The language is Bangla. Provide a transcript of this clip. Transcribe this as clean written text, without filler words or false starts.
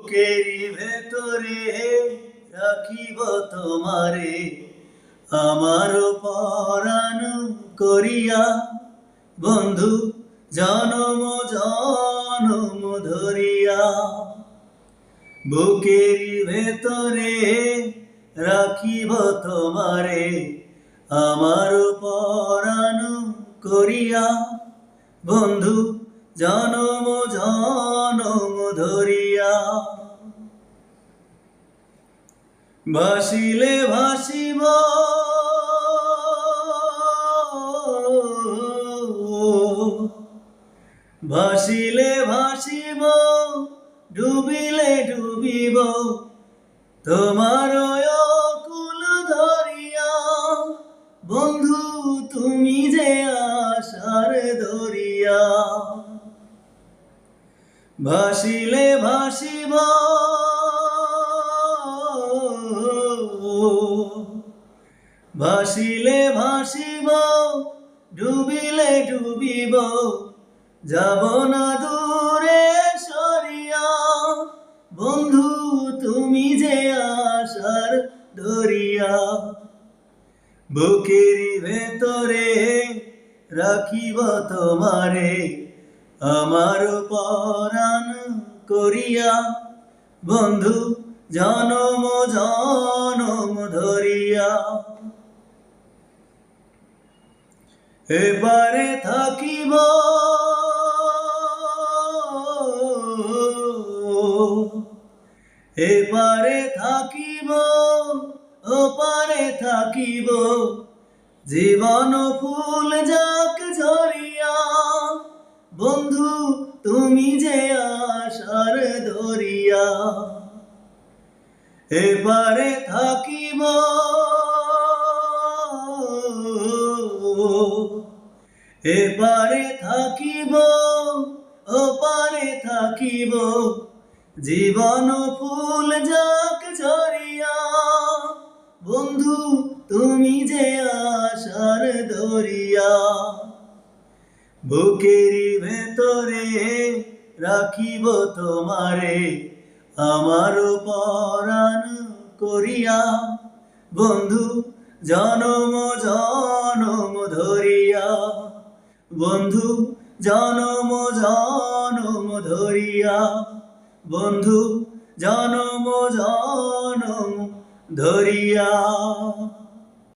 বুকেরি ভেতরে রাখিব তোমারে, আমার পরাণ করিয়া বন্ধু জনম জনম ধরিয়া। বুকেরি ভেতরে রাখিব তোমারে, আমার পরাণ করিয়া বন্ধু জনম জনম ধরিয়া। ভাসিলে ভাসিব ভাসিলে ভাসিব, ডুবিলে ডুবিব তোমার কুল ধরিয়া। বন্ধু তুমি যে আশার দরিয়া। ভাসিলে ভাসিব ভাসিলে ভাসিব, ডুবিলে ডুবিব যাব না দূরে সরিয়া। বন্ধু তুমি যে আশার দরিয়া। বুকেরি ভেতরে রাখিব তোমারে, আমার পরাণ করিয়া বন্ধু জনম জনম ধরিয়া। এপারে থাকিব এপারে থাকিব ওপারে থাকিব, জীবন ফুল যাক ঝরিয়া। বন্ধু তুমি যে আশার দরিয়া। এপারে থাকিব এপারে থাকিব ওপারে থাকিব, জীবন ফুল যাক ঝরিয়া। বন্ধু তুমি যে আশার দরিয়া। বুকেরি ভেতরে রাখিব তোমারে, আমার পরাণ করিয়া বন্ধু জনম জনম ধরিয়া। বন্ধু জনম জনম ধরিয়া। বন্ধু জনম জনম ধরিয়া।